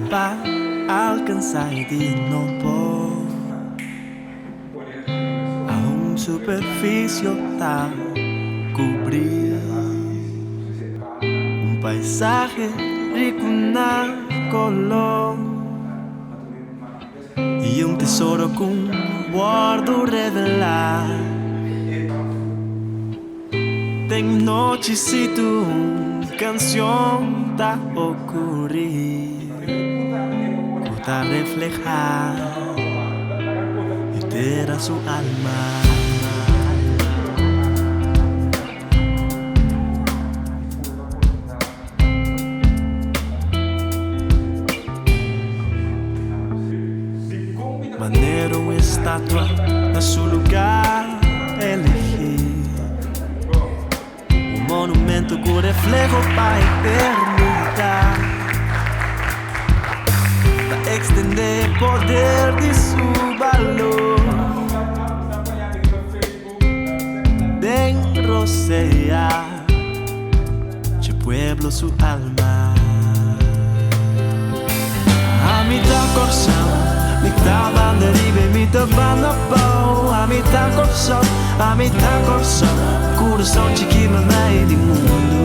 para alcançar e não pôr. A superfície está cobrir paisaje rico na color e tesouro com guardo revelar. Tem noites e tu canção tá ocorrer, tá reflejar e ter a sua alma. Maneiro uma estátua na seu lugar elegir, monumento com reflejo para a eternidade, para extender o poder de seu valor, de rocear de pueblo su alma. A mitad coração, mitad banderibe, mitad banda pau, a mitad coração, coração chiquinho no meio do mundo.